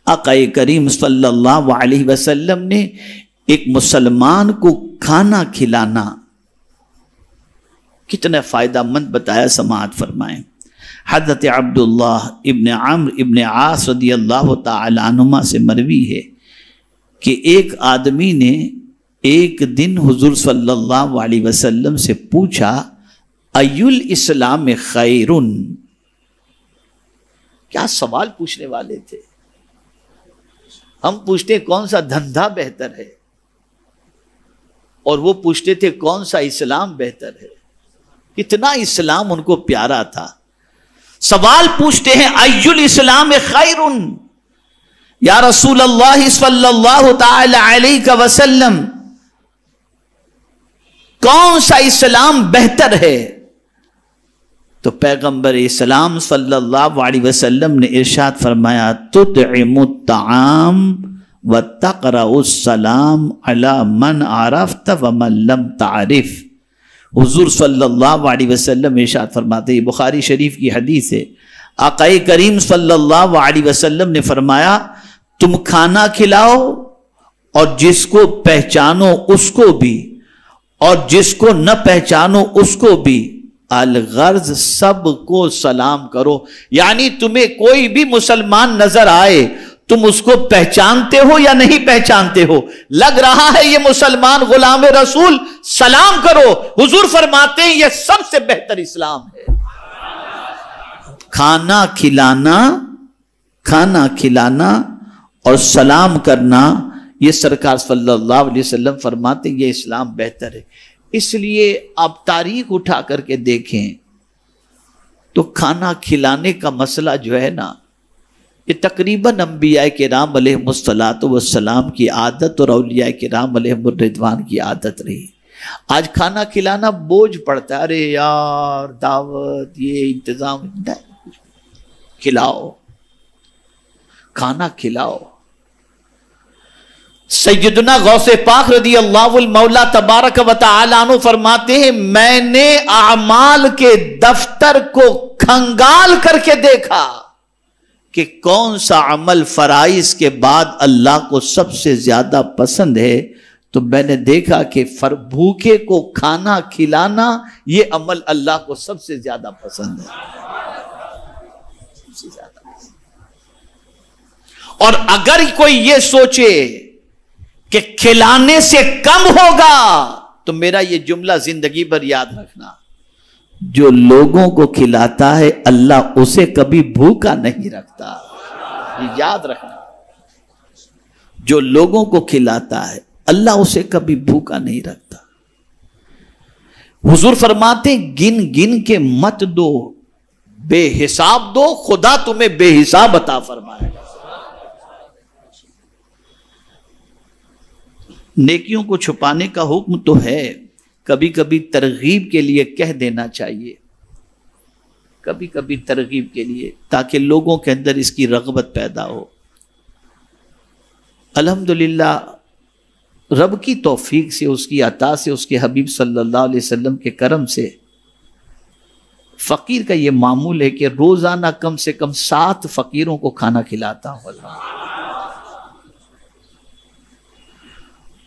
آقا کریم صلی اللہ علیہ وسلم نے ایک مسلمان کو کھانا کھلانا کتنا فائدہ مند بتایا، سماعت فرمائیں۔ حضرت عبداللہ ابن عمرو ابن عاص رضی اللہ تعالی عنہما سے مروی ہے کہ ایک آدمی نے ایک دن حضور صلی اللہ علیہ وسلم سے پوچھا ای الاسلام خیرن، کیا سوال پوچھنے والے تھے؟ ہم پوچھتے کون سا دھندا بہتر ہے، اور وہ پوچھتے تھے کون سا اسلام بہتر ہے۔ کتنا اسلام ان کو پیارا تھا۔ سوال پوچھتے ہیں ای الاسلام خیرن، یا رسول اللہ صلی اللہ تعالی علیہ وسلم کون سا اسلام بہتر ہے؟ تو پیغمبر اسلام صلی اللہ علیہ وسلم نے ارشاد فرمایا تطعم الطعام وتقرأ السلام علی من عرفت ومن لم تعرف۔ حضور صلی اللہ علیہ وسلم ارشاد فرماتے ہیں، بخاری شریف کی حدیث ہے، آقا کریم صلی اللہ علیہ وسلم نے فرمایا تم کھانا کھلاؤ اور جس کو پہچانو اس کو بھی، اور جس کو نہ پہچانو اس کو بھی، الغرض سب کو سلام کرو۔ یعنی تمہیں کوئی بھی مسلمان نظر آئے، تم اس کو پہچانتے ہو یا نہیں پہچانتے ہو، لگ رہا ہے یہ مسلمان غلام رسول، سلام کرو۔ حضور فرماتے ہیں یہ سب سے بہتر اسلام ہے۔ کھانا کھلانا اور سلام کرنا، یہ سرکار صلی اللہ علیہ وسلم فرماتے ہیں یہ اسلام بہتر ہے۔ اس لیے آپ تاریخ اٹھا کر کے دیکھیں تو کھانا کھلانے کا مسئلہ جو ہے نا، یہ تقریباً انبیاء کرام علیہم الصلاۃ والسلام کی عادت اور اولیاء کرام علیہم الرضوان کی عادت رہی۔ آج کھانا کھلانا بوجھ پڑتا ہے، ارے یار دعوت، یہ انتظام، کھلاؤ، کھانا کھلاؤ۔ سیدنا غوث پاک رضی اللہ المولا تبارک و تعالی عنہ فرماتے ہیں میں نے اعمال کے دفتر کو کھنگال کر کے دیکھا کہ کون سا عمل فرائض کے بعد اللہ کو سب سے زیادہ پسند ہے، تو میں نے دیکھا کہ بھوکے کو کھانا کھلانا یہ عمل اللہ کو سب سے زیادہ پسند ہے۔ اور اگر کوئی یہ سوچے کہ کھلانے سے کم ہوگا، تو میرا یہ جملہ زندگی بھر یاد رکھنا، جو لوگوں کو کھلاتا ہے اللہ اسے کبھی بھوکا نہیں رکھتا۔ یہ یاد رکھنا، جو لوگوں کو کھلاتا ہے اللہ اسے کبھی بھوکا نہیں رکھتا۔ حضور فرماتے گن گن کے مت دو، بے حساب دو، خدا تمہیں بے حساب عطا فرمائے گا۔ نیکیوں کو چھپانے کا حکم تو ہے، کبھی کبھی ترغیب کے لیے کہہ دینا چاہیے، کبھی کبھی ترغیب کے لیے، تاکہ لوگوں کے اندر اس کی رغبت پیدا ہو۔ الحمدللہ رب کی توفیق سے، اس کی عطا سے، اس کے حبیب صلی اللہ علیہ وسلم کے کرم سے فقیر کا یہ معمول ہے کہ روزانہ کم سے کم 7 فقیروں کو کھانا کھلاتا ہوں۔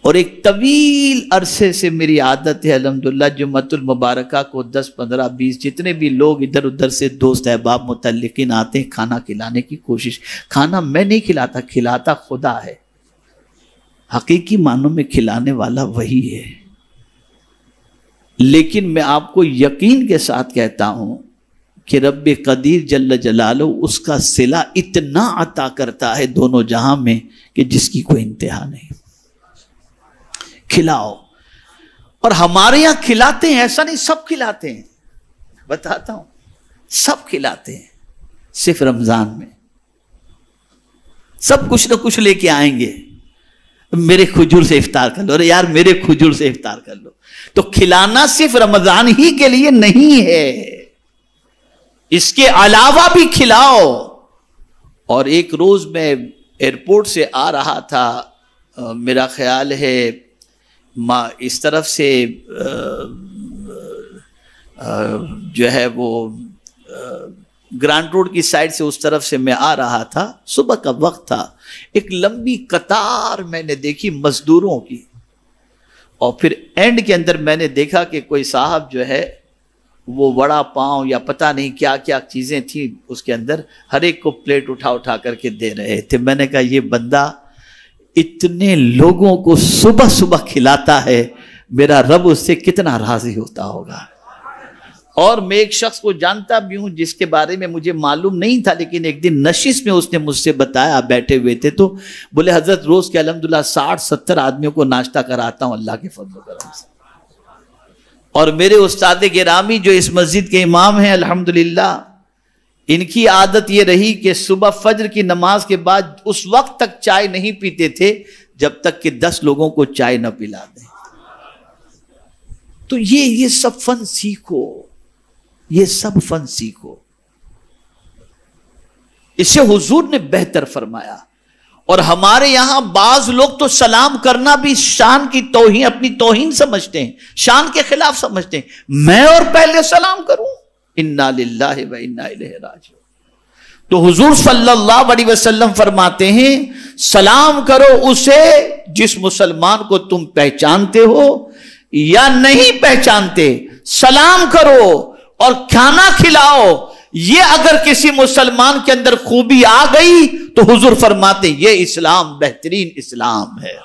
اور ایک طویل عرصے سے میری عادت ہے الحمدللہ جمعۃ المبارکہ کو 10 15 20 جتنے بھی لوگ ادھر ادھر سے دوست احباب متعلقین آتے ہیں کھانا کھلانے کی کوشش۔ کھانا میں نہیں کھلاتا، کھلاتا خدا ہے، حقیقی معنوں میں کھلانے والا وہی ہے۔ لیکن میں آپ کو یقین کے ساتھ کہتا ہوں کہ رب قدیر جل جلالہ اس کا صلہ اتنا عطا کرتا ہے دونوں جہاں میں کہ جس کی کوئی انتہا نہیں۔ کھلاؤ، اور ہمارے یہاں کھلاتے ہیں، ایسا نہیں سب کھلاتے ہیں، بتاتا ہوں سب کھلاتے ہیں، صرف رمضان میں سب کچھ نہ کچھ لے کے آئیں گے، میرے کھجور سے افطار کر لو، ارے یار میرے کھجور سے افطار کر لو۔ تو کھلانا صرف رمضان ہی کے لیے نہیں ہے، اس کے علاوہ بھی کھلاؤ۔ اور ایک روز میں ایئرپورٹ سے آ رہا تھا، میرا خیال ہے اس طرف سے جو ہے وہ گرانٹ روڈ کی سائڈ سے اس طرف سے میں آ رہا تھا، صبح کا وقت تھا، ایک لمبی قطار میں نے دیکھی مزدوروں کی، اور پھر اینڈ کے اندر میں نے دیکھا کہ کوئی صاحب جو ہے وہ وڑا پاؤں یا پتہ نہیں کیا کیا چیزیں تھیں اس کے اندر، ہر ایک کو پلیٹ اٹھا اٹھا کر کے دے رہے تھے۔ میں نے کہا یہ بندہ اتنے لوگوں کو صبح صبح کھلاتا ہے، میرا رب اس سے کتنا راضی ہوتا ہوگا۔ اور میں ایک شخص کو جانتا بھی ہوں جس کے بارے میں مجھے معلوم نہیں تھا، لیکن ایک دن نشست میں اس نے مجھ سے بتایا، بیٹھے ہوئے تھے تو بولے حضرت روز کے الحمدللہ 60-70 آدمیوں کو ناشتہ کراتا ہوں اللہ کے فضل و کرم سے، اور میرے استاد گرامی جو اس مسجد کے امام ہیں الحمدللہ، ان کی عادت یہ رہی کہ صبح فجر کی نماز کے بعد اس وقت تک چائے نہیں پیتے تھے جب تک کہ 10 لوگوں کو چائے نہ پلا دیں۔ تو یہ سب فن سیکھو، یہ سب فن سیکھو، اسے حضور نے بہتر فرمایا۔ اور ہمارے یہاں بعض لوگ تو سلام کرنا بھی شان کی توہین، اپنی توہین سمجھتے ہیں، شان کے خلاف سمجھتے ہیں، میں اور پہلے سلام کروں، انا للہ و انا الیہ راجعون۔ تو حضور صلی اللہ علیہ وسلم فرماتے ہیں سلام کرو اسے جس مسلمان کو تم پہچانتے ہو یا نہیں پہچانتے، سلام کرو اور کھانا کھلاؤ۔ یہ اگر کسی مسلمان کے اندر خوبی آ گئی تو حضور فرماتے ہیں یہ اسلام بہترین اسلام ہے۔